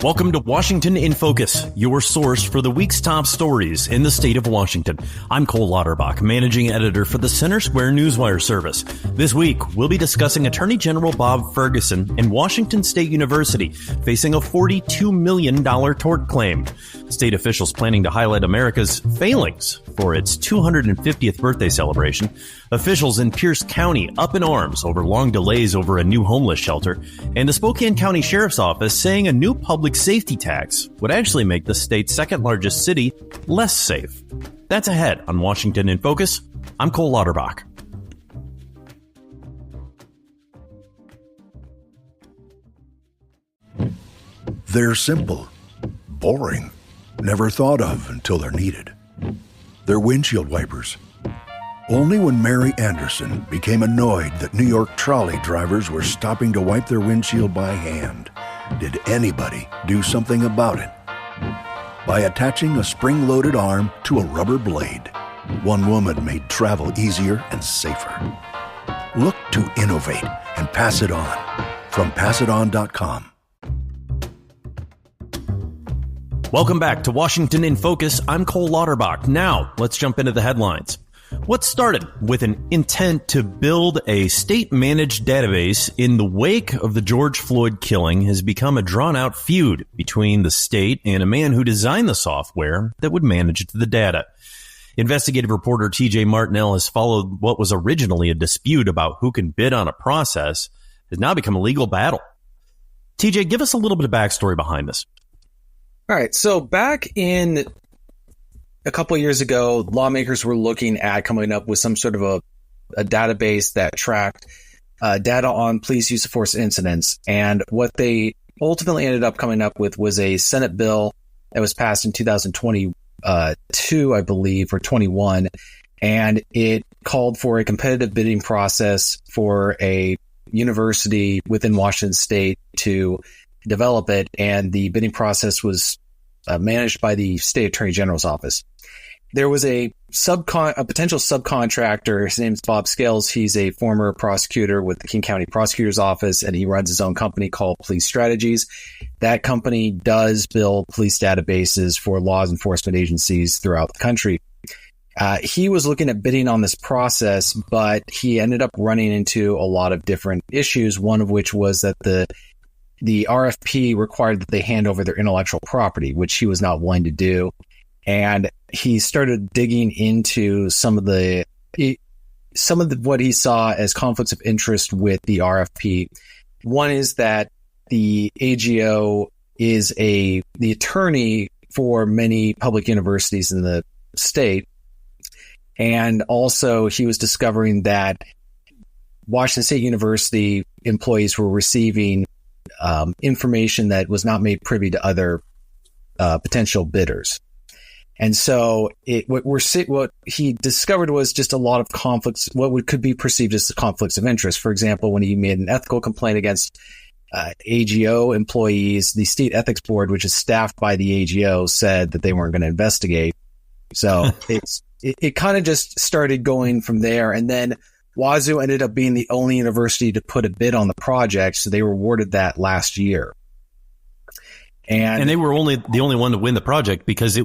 Welcome to Washington in Focus, your source for the week's top stories in the state of Washington. I'm Cole Lauterbach, managing editor for the Center Square Newswire service. This week, we'll be discussing Attorney General Bob Ferguson and Washington State University facing a $42 million tort claim. State officials planning to highlight America's failings for its 250th birthday celebration. Officials in Pierce County up in arms over long delays over a new homeless shelter. And the Spokane County Sheriff's Office saying a new public safety tax would actually make the state's second largest city less safe. That's ahead on Washington in Focus. I'm Cole Lauterbach. They're simple, boring, never thought of until they're needed. They're windshield wipers. Only when Mary Anderson became annoyed that New York trolley drivers were stopping to wipe their windshield by hand did anybody do something about it. By attaching a spring-loaded arm to a rubber blade, one woman made travel easier and safer. Look to innovate and pass it on. From passiton.com. Welcome back to Washington in Focus. I'm Cole Lauterbach. Now, let's jump into the headlines. What started with an intent to build a state-managed database in the wake of the George Floyd killing has become a drawn-out feud between the state and a man who designed the software that would manage the data. Investigative reporter TJ Martinell has followed what was originally a dispute about who can bid on a process has now become a legal battle. TJ, give us a little bit of backstory behind this. All right, so back in a couple of years ago, lawmakers were looking at coming up with some sort of a database that tracked data on police use of force incidents. And what they ultimately ended up coming up with was a Senate bill that was passed in 2022, I believe, or 21. And it called for a competitive bidding process for a university within Washington State to develop it. And the bidding process was managed by the state attorney general's office. There was a potential subcontractor. His name's Bob Scales. He's a former prosecutor with the King County Prosecutor's Office, and he runs his own company called Police Strategies. That company does build police databases for law enforcement agencies throughout the country. He was looking at bidding on this process, but he ended up running into a lot of different issues, one of which was that the RFP required that they hand over their intellectual property, which he was not willing to do. And he started digging into some of what he saw as conflicts of interest with the RFP. One is that the AGO is the attorney for many public universities in the state. And also he was discovering that Washington State University employees were receiving information that was not made privy to other potential bidders. And so what he discovered was just a lot of conflicts, could be perceived as conflicts of interest. For example, when he made an ethical complaint against AGO employees, the state ethics board, which is staffed by the AGO, said that they weren't going to investigate. So it kind of just started going from there. And then Wazoo ended up being the only university to put a bid on the project, so they were awarded that last year. And they were the only one to win the project because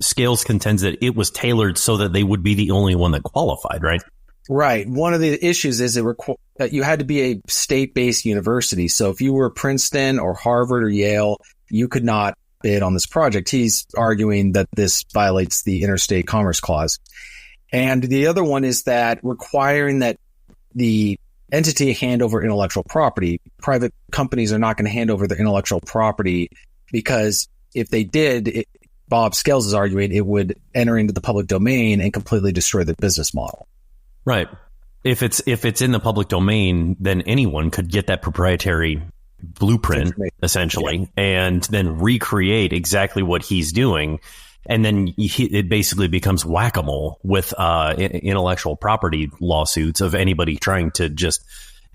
Scales contends that it was tailored so that they would be the only one that qualified, right? Right. One of the issues is that you had to be a state-based university. So if you were Princeton or Harvard or Yale, you could not bid on this project. He's arguing that this violates the Interstate Commerce Clause. And the other one is that requiring that the entity hand over intellectual property. Private companies are not going to hand over their intellectual property because if they did, Bob Scales is arguing it would enter into the public domain and completely destroy the business model. Right. If it's in the public domain, then anyone could get that proprietary blueprint, essentially, and then recreate exactly what he's doing. And then it basically becomes whack-a-mole with intellectual property lawsuits of anybody trying to just,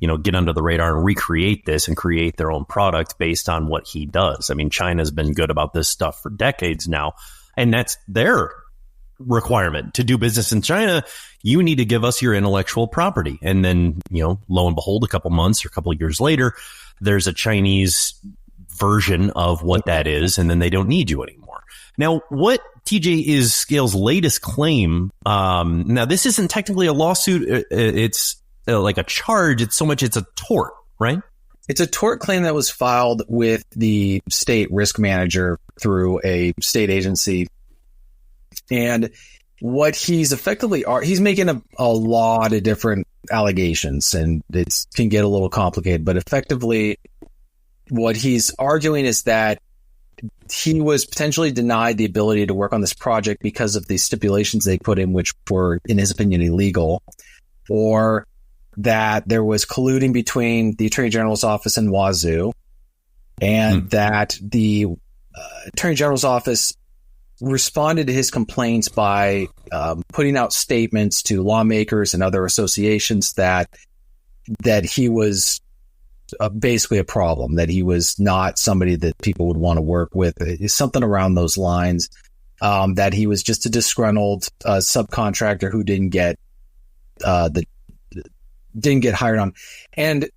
get under the radar and recreate this and create their own product based on what he does. I mean, China's been good about this stuff for decades now, and that's their requirement. To do business in China, you need to give us your intellectual property. And then, lo and behold, a couple months or a couple of years later, there's a Chinese version of what that is, and then they don't need you anymore. Now, what TJ is Scales' latest claim, now this isn't technically a lawsuit, it's like a charge, it's a tort, right? It's a tort claim that was filed with the state risk manager through a state agency. And what he's effectively, he's making a lot of different allegations, and it can get a little complicated, but effectively what he's arguing is that he was potentially denied the ability to work on this project because of the stipulations they put in, which were, in his opinion, illegal, or that there was colluding between the Attorney General's office and WSU, and that the Attorney General's office responded to his complaints by putting out statements to lawmakers and other associations that he was basically a problem, that he was not somebody that people would want to work with, something around those lines, that he was just a disgruntled subcontractor who didn't get hired on. And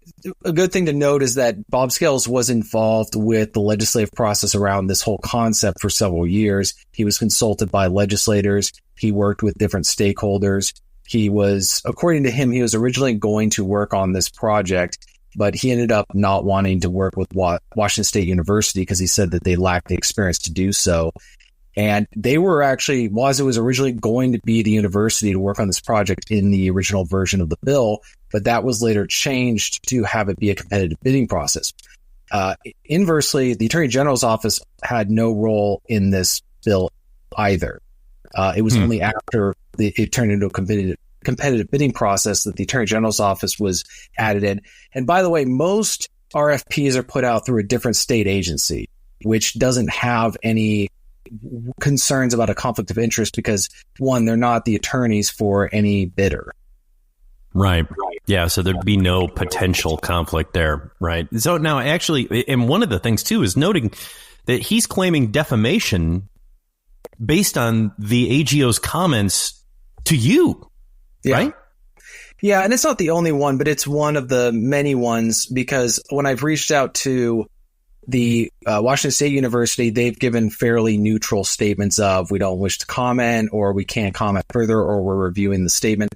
a good thing to note is that Bob Scales was involved with the legislative process around this whole concept for several years. He was consulted by legislators. He worked with different stakeholders. According to him, he was originally going to work on this project, but he ended up not wanting to work with Washington State University because he said that they lacked the experience to do so. And WSU was originally going to be the university to work on this project in the original version of the bill, but that was later changed to have it be a competitive bidding process. Inversely, the Attorney General's office had no role in this bill either. It was only after it turned into a competitive bidding process that the Attorney General's office was added in. And by the way, most RFPs are put out through a different state agency, which doesn't have any concerns about a conflict of interest because, one, they're not the attorneys for any bidder. Right. Yeah. So there'd be no potential conflict there. Right. So now actually, and one of the things too is noting that he's claiming defamation based on the AGO's comments to you. Yeah. Right. Yeah. And it's not the only one, but it's one of the many ones, because when I've reached out to the Washington State University, they've given fairly neutral statements of, we don't wish to comment, or we can't comment further, or we're reviewing the statement.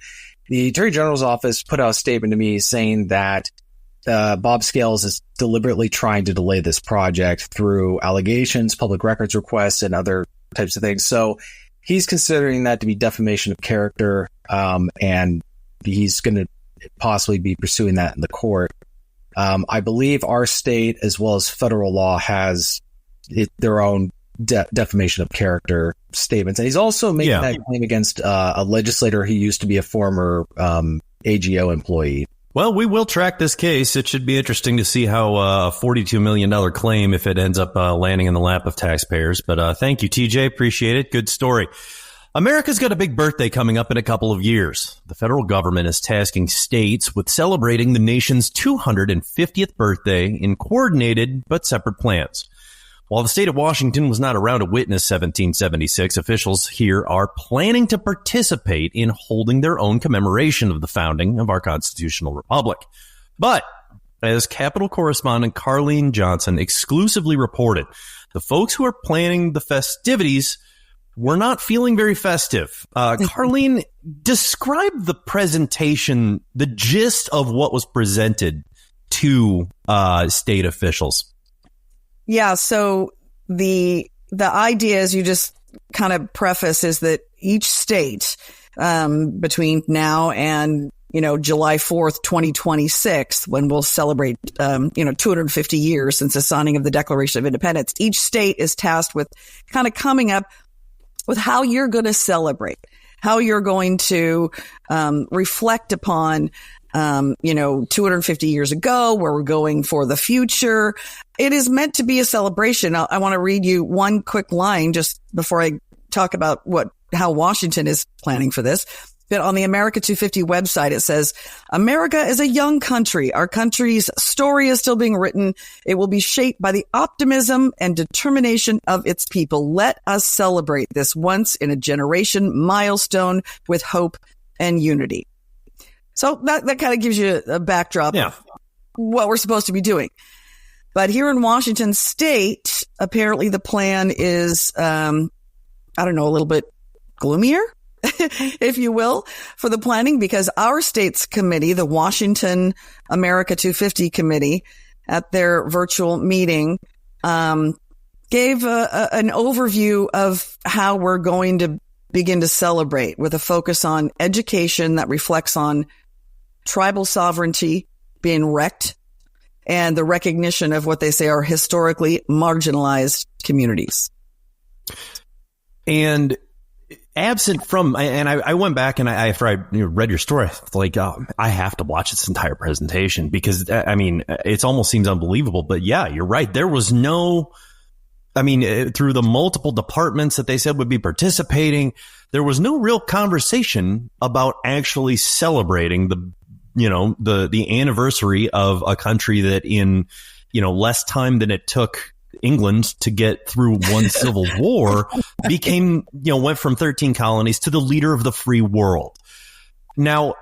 The Attorney General's office put out a statement to me saying that Bob Scales is deliberately trying to delay this project through allegations, public records requests, and other types of things. So he's considering that to be defamation of character, and he's going to possibly be pursuing that in the court. I believe our state, as well as federal law, has their own defamation of character statements. And he's also making that claim against a legislator who used to be a former AGO employee. Well, we will track this case. It should be interesting to see how a $42 million claim, if it ends up landing in the lap of taxpayers. But thank you, TJ. Appreciate it. Good story. America's got a big birthday coming up in a couple of years. The federal government is tasking states with celebrating the nation's 250th birthday in coordinated but separate plans. While the state of Washington was not around to witness 1776, officials here are planning to participate in holding their own commemoration of the founding of our constitutional republic. But as Capitol correspondent Carlene Johnson exclusively reported, the folks who are planning the festivities were not feeling very festive. Carlene, describe the presentation, the gist of what was presented to state officials. Yeah, so the idea, as you just kind of preface, is that each state between now and July 4th, 2026, when we'll celebrate 250 years since the signing of the Declaration of Independence, each state is tasked with kind of coming up with how you're going to celebrate, how you're going to reflect upon 250 years ago, where we're going for the future. It is meant to be a celebration. I want to read you one quick line just before I talk about how Washington is planning for this. But on the America 250 website, it says, America is a young country. Our country's story is still being written. It will be shaped by the optimism and determination of its people. Let us celebrate this once in a generation milestone with hope and unity. So that kind of gives you a backdrop of what we're supposed to be doing. But here in Washington state, apparently the plan is, a little bit gloomier, if you will, for the planning, because our state's committee, the Washington America 250 committee, at their virtual meeting, gave an overview of how we're going to begin to celebrate, with a focus on education that reflects on tribal sovereignty being wrecked and the recognition of what they say are historically marginalized communities. And absent from, and I went back and after I read your story, like, I have to watch this entire presentation, because it almost seems unbelievable. But yeah, you're right. There was no, through the multiple departments that they said would be participating, there was no real conversation about actually celebrating the anniversary of a country that in, less time than it took England to get through one civil war went from 13 colonies to the leader of the free world. Now,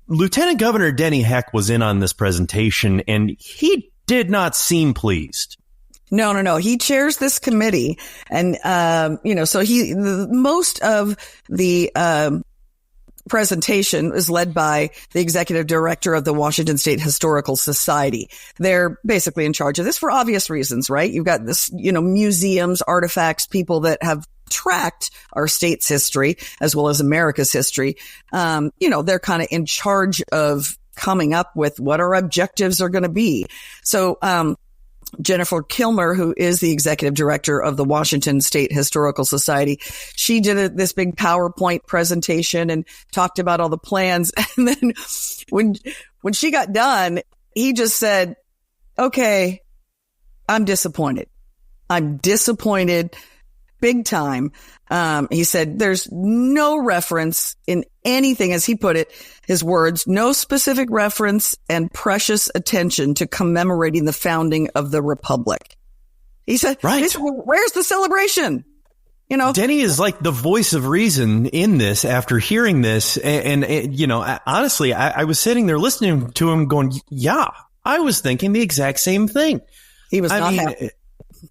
Lieutenant Governor Denny Heck was in on this presentation, and he did not seem pleased. No. He chairs this committee, and so most of the presentation is led by the executive director of the Washington State Historical Society. They're basically in charge of this for obvious reasons, right? You've got this, museums, artifacts, people that have tracked our state's history as well as America's history. They're kind of in charge of coming up with what our objectives are going to be. So, Jennifer Kilmer, who is the executive director of the Washington State Historical Society, she did this big PowerPoint presentation and talked about all the plans. And then when she got done, he just said, okay, I'm disappointed. I'm disappointed big time. He said there's no reference in anything, as he put it, his words, no specific reference and precious attention to commemorating the founding of the Republic. He said, right. Where's the celebration? Denny is like the voice of reason in this after hearing this. And honestly, I was sitting there listening to him going, yeah, I was thinking the exact same thing. He was not happy.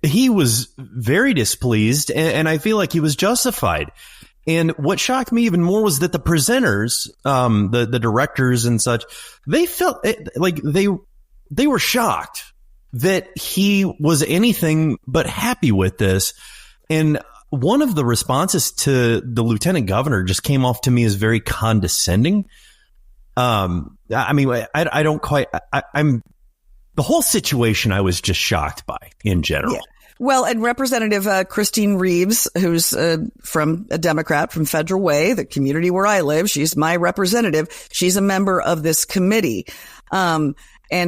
He was very displeased, and I feel like he was justified. And what shocked me even more was that the presenters, the directors and such, they felt like they were shocked that he was anything but happy with this. And one of the responses to the lieutenant governor just came off to me as very condescending. I'm the whole situation I was just shocked by in general. Yeah. Well, and Representative Christine Reeves, who's from a Democrat from Federal Way, the community where I live, she's my representative. She's a member of this committee. And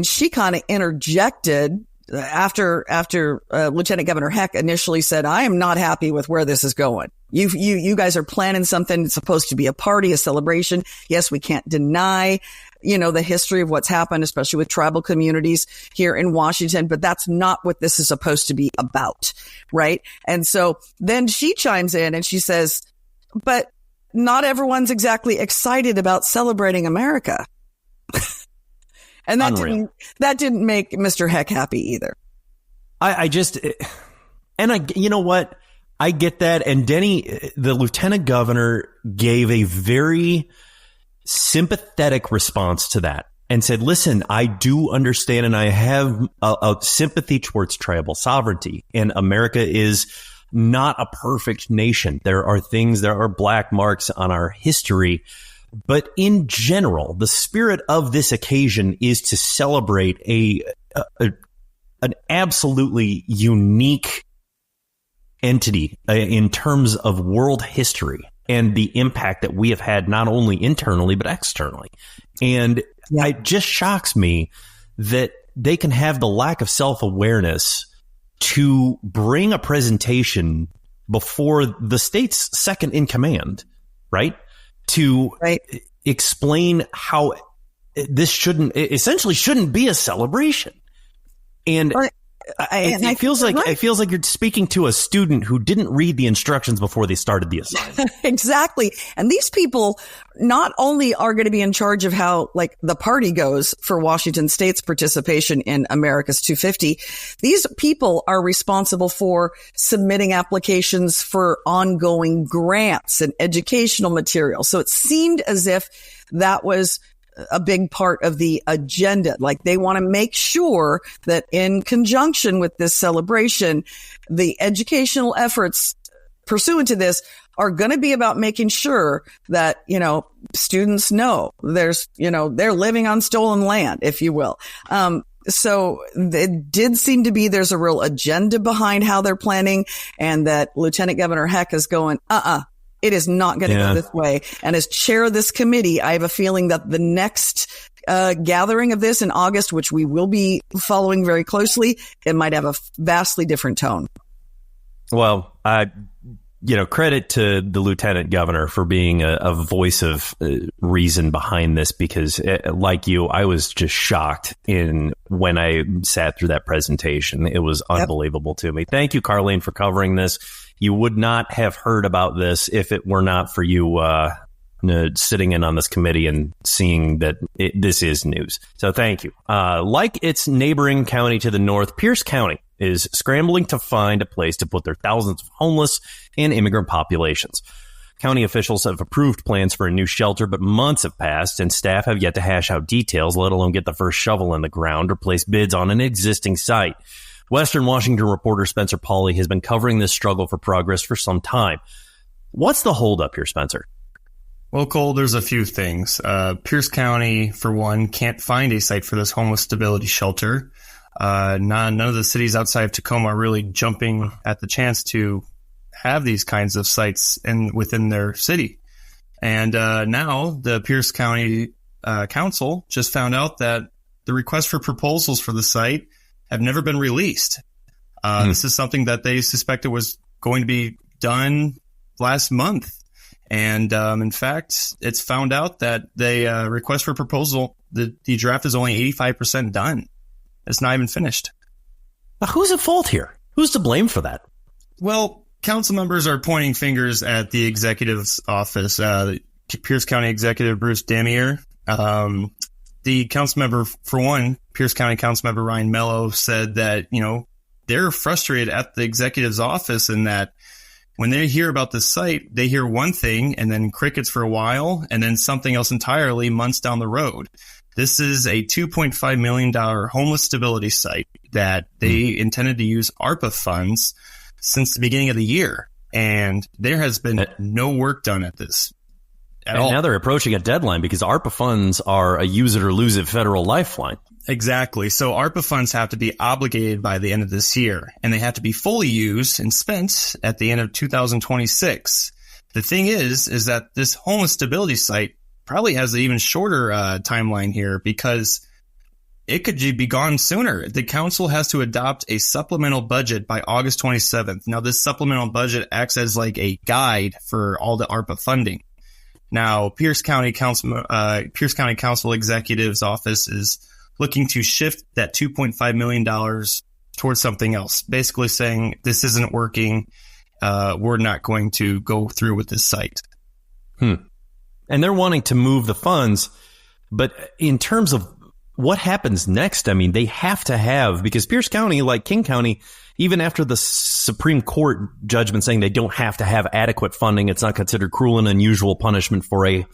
she kind of interjected after Lieutenant Governor Heck initially said, I am not happy with where this is going. You guys are planning something. It's supposed to be a party, a celebration. Yes, we can't deny the history of what's happened, especially with tribal communities here in Washington, but that's not what this is supposed to be about, right? And so then she chimes in and she says, but not everyone's exactly excited about celebrating America. And that didn't make Mr. Heck happy either. You know what? I get that. And Denny, the lieutenant governor, gave a very sympathetic response to that and said, listen, I do understand, and I have a sympathy towards tribal sovereignty, and America is not a perfect nation. There are black marks on our history, but in general, the spirit of this occasion is to celebrate an absolutely unique entity in terms of world history and the impact that we have had not only internally, but externally. And it just shocks me that they can have the lack of self-awareness to bring a presentation before the state's second in command, right? To explain how this shouldn't be a celebration. And It feels like you're speaking to a student who didn't read the instructions before they started the assignment. Exactly. And these people not only are going to be in charge of how like the party goes for Washington State's participation in America's 250, these people are responsible for submitting applications for ongoing grants and educational material. So it seemed as if that was a big part of the agenda. Like they want to make sure that in conjunction with this celebration, the educational efforts pursuant to this are going to be about making sure that, students know they're living on stolen land, if you will. So it did seem to be there's a real agenda behind how they're planning, and that Lieutenant Governor Heck is going, it is not going to go this way. And as chair of this committee, I have a feeling that the next gathering of this in August, which we will be following very closely, it might have a vastly different tone. Well, credit to the lieutenant governor for being a voice of reason behind this, because like you, I was just shocked when I sat through that presentation. It was unbelievable to me. Thank you, Carlene, for covering this. You would not have heard about this if it were not for you sitting in on this committee and seeing that this is news. So thank you. Like its neighboring county to the north, Pierce County is scrambling to find a place to put their thousands of homeless and immigrant populations. County officials have approved plans for a new shelter, but months have passed and staff have yet to hash out details, let alone get the first shovel in the ground or place bids on an existing site. Western Washington reporter Spencer Pauly has been covering this struggle for progress for some time. What's the holdup here, Spencer? Well, Cole, there's a few things. Pierce County, for one, can't find a site for this homeless stability shelter. None of the cities outside of Tacoma are really jumping at the chance to have these kinds of sites within their city. And now the Pierce County Council just found out that the request for proposals for the site have never been released. This is something that they suspected was going to be done last month. And in fact, it's found out that the request for proposal, the draft is only 85% done. It's not even finished. Who's at fault here? Who's to blame for that? Well, council members are pointing fingers at the executive's office. Pierce County Executive Bruce Damier. The council member, for one, Pierce County Council Member Ryan Mello, said that, they're frustrated at the executive's office, and that when they hear about the site, they hear one thing and then crickets for a while and then something else entirely months down the road. This is a $2.5 million homeless stability site that they intended to use ARPA funds since the beginning of the year. And there has been no work done at this at all. Now they're approaching a deadline because ARPA funds are a use it or lose it federal lifeline. Exactly. So ARPA funds have to be obligated by the end of this year, and they have to be fully used and spent at the end of 2026. The thing is that this homeless stability site probably has an even shorter timeline here, because it could be gone sooner. The council has to adopt a supplemental budget by August 27th. Now, this supplemental budget acts as like a guide for all the ARPA funding. Now, Pierce County Council Executive's office is looking to shift that $2.5 million towards something else, basically saying this isn't working. We're not going to go through with this site. And they're wanting to move the funds. But in terms of what happens next, I mean, they have to have, because Pierce County, like King County, even after the Supreme Court judgment saying they don't have to have adequate funding, it's not considered cruel and unusual punishment for a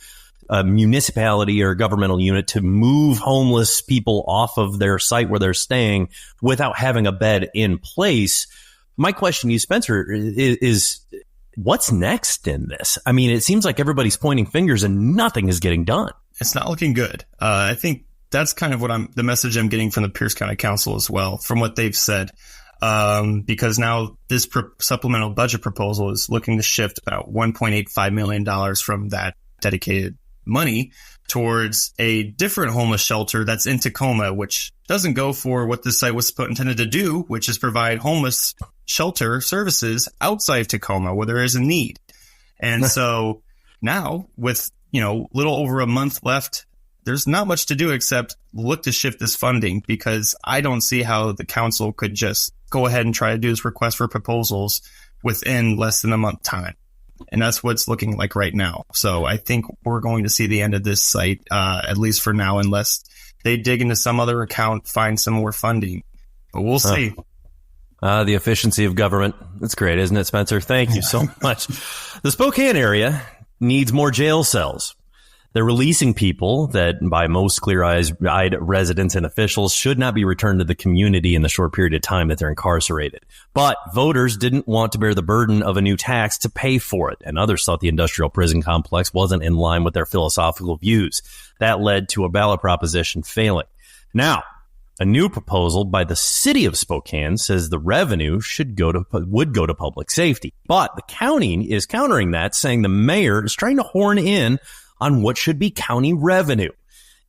municipality or governmental unit to move homeless people off of their site where they're staying without having a bed in place. My question to you, Spencer, is what's next in this? I mean, it seems like everybody's pointing fingers and nothing is getting done. It's not looking good. I think that's kind of the message I'm getting from the Pierce County Council as well, from what they've said. Because now this supplemental budget proposal is looking to shift about $1.85 million from that dedicated money towards a different homeless shelter that's in Tacoma, which doesn't go for what this site was intended to do, which is provide homeless shelter services outside of Tacoma where there is a need. And so now with, little over a month left, there's not much to do except look to shift this funding, because I don't see how the council could just go ahead and try to do this request for proposals within less than a month time. And that's what it's looking like right now. So I think we're going to see the end of this site, at least for now, unless they dig into some other account, find some more funding. But we'll see. The efficiency of government. It's great, isn't it, Spencer? Thank you so much. The Spokane area needs more jail cells. They're releasing people that, by most clear-eyed residents and officials, should not be returned to the community in the short period of time that they're incarcerated. But voters didn't want to bear the burden of a new tax to pay for it, and others thought the industrial prison complex wasn't in line with their philosophical views. That led to a ballot proposition failing. Now, a new proposal by the city of Spokane says the revenue would go to public safety. But the county is countering that, saying the mayor is trying to horn in on what should be county revenue.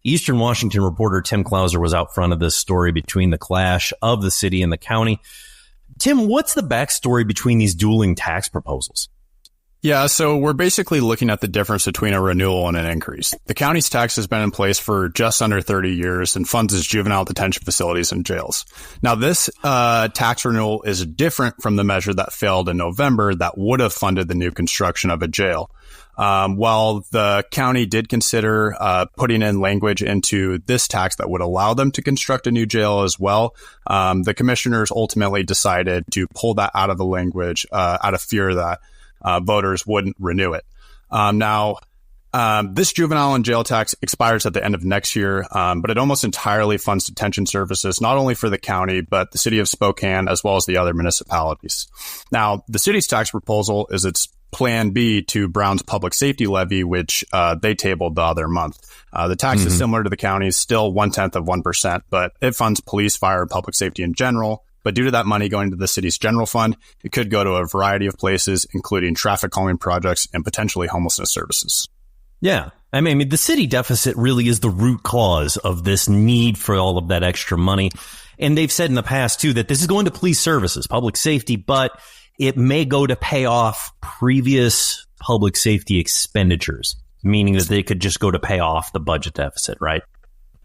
Eastern Washington reporter Tim Klauser was out front of this story between the clash of the city and the county. Tim, what's the backstory between these dueling tax proposals? Yeah, so we're basically looking at the difference between a renewal and an increase. The county's tax has been in place for just under 30 years and funds its juvenile detention facilities and jails. Now, this tax renewal is different from the measure that failed in November that would have funded the new construction of a jail. While the county did consider putting in language into this tax that would allow them to construct a new jail as well, the commissioners ultimately decided to pull that out of the language out of fear that voters wouldn't renew it. This juvenile and jail tax expires at the end of next year, but it almost entirely funds detention services, not only for the county, but the city of Spokane, as well as the other municipalities. Now, the city's tax proposal is its Plan B to Brown's public safety levy, which they tabled the other month. The tax is similar to the county's, still 0.1%, but it funds police, fire, and public safety in general. But due to that money going to the city's general fund, it could go to a variety of places, including traffic calming projects and potentially homelessness services. Yeah. I mean, the city deficit really is the root cause of this need for all of that extra money. And they've said in the past, too, that this is going to police services, public safety, but it may go to pay off previous public safety expenditures, meaning that they could just go to pay off the budget deficit, right?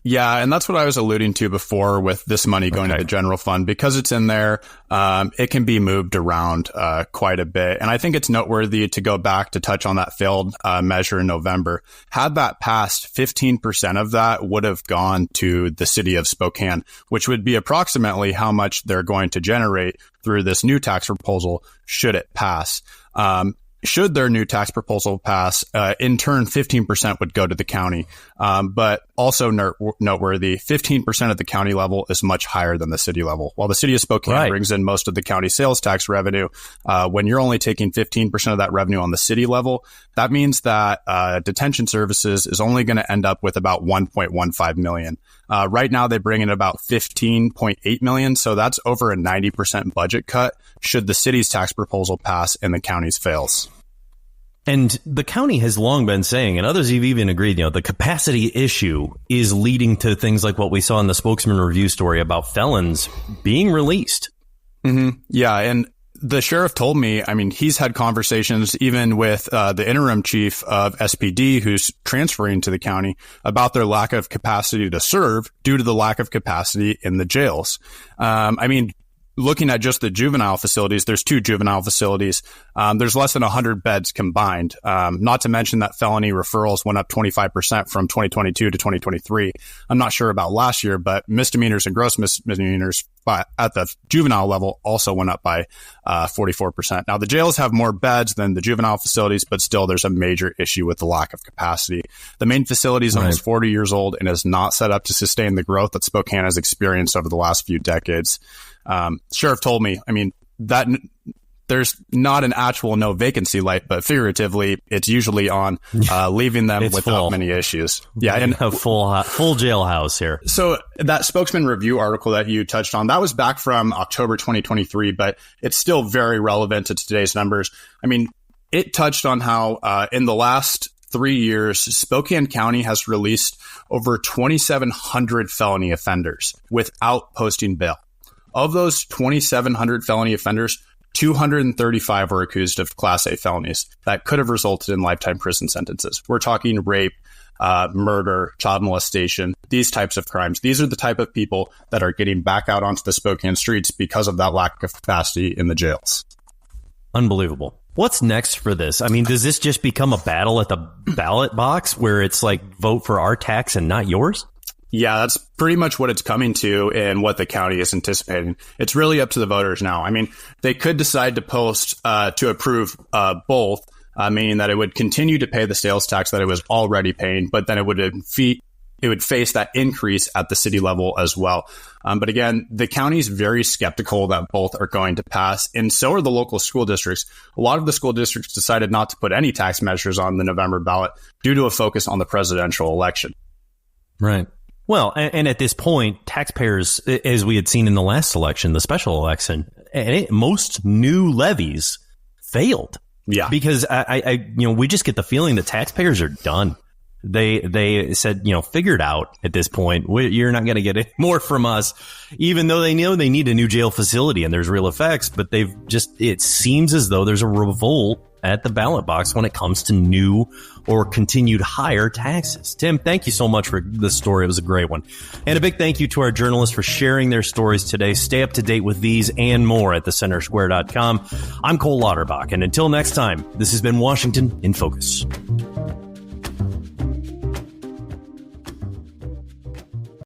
Yeah, and that's what I was alluding to before with this money going to the general fund. Because it's in there, it can be moved around quite a bit. And I think it's noteworthy to go back to touch on that failed measure in November. Had that passed, 15% of that would have gone to the city of Spokane, which would be approximately how much they're going to generate through this new tax proposal should it pass. Should their new tax proposal pass, in turn, 15% would go to the county. But also noteworthy, 15% at the county level is much higher than the city level. While the city of Spokane brings in most of the county sales tax revenue, when you're only taking 15% of that revenue on the city level, that means that detention services is only going to end up with about $1.15 million. Right now, they bring in about $15.8 million. So that's over a 90% budget cut should the city's tax proposal pass and the county's fails. And the county has long been saying, and others have even agreed, the capacity issue is leading to things like what we saw in the Spokesman Review story about felons being released. Mm-hmm. Yeah. And the sheriff told me, he's had conversations even with the interim chief of SPD, who's transferring to the county, about their lack of capacity to serve due to the lack of capacity in the jails. Looking at just the juvenile facilities, there's 2 juvenile facilities. There's less than 100 beds combined. Not to mention that felony referrals went up 25% from 2022 to 2023. I'm not sure about last year, but misdemeanors and gross misdemeanors at the juvenile level also went up by 44%. Now, the jails have more beds than the juvenile facilities, but still there's a major issue with the lack of capacity. The main facility is almost 40 years old and is not set up to sustain the growth that Spokane has experienced over the last few decades. Sheriff told me, that there's not an actual no vacancy light, but figuratively, it's usually on, leaving them without full. Many issues. Yeah. And a full jailhouse here. So that Spokesman Review article that you touched on, that was back from October 2023, but it's still very relevant to today's numbers. It touched on how, in the last 3 years, Spokane County has released over 2,700 felony offenders without posting bail. Of those 2,700 felony offenders, 235 were accused of Class A felonies that could have resulted in lifetime prison sentences. We're talking rape, murder, child molestation, these types of crimes. These are the type of people that are getting back out onto the Spokane streets because of that lack of capacity in the jails. Unbelievable. What's next for this? I mean, does this just become a battle at the ballot box where it's like vote for our tax and not yours? Yeah, that's pretty much what it's coming to and what the county is anticipating. It's really up to the voters now. I mean, they could decide to post to approve both, meaning that it would continue to pay the sales tax that it was already paying, but then it would face that increase at the city level as well. But again, the county is very skeptical that both are going to pass, and so are the local school districts. A lot of the school districts decided not to put any tax measures on the November ballot due to a focus on the presidential election. Right. Well, and at this point, taxpayers, as we had seen in the last election, the special election, most new levies failed. Yeah. Because we just get the feeling that taxpayers are done. They said, figure it out at this point. You're not going to get any more from us, even though they know they need a new jail facility and there's real effects. But it seems as though there's a revolt at the ballot box when it comes to new or continued higher taxes. Tim, thank you so much for the story. It was a great one. And a big thank you to our journalists for sharing their stories today. Stay up to date with these and more at thecentersquare.com. I'm Cole Lauterbach, and until next time, this has been Washington in Focus.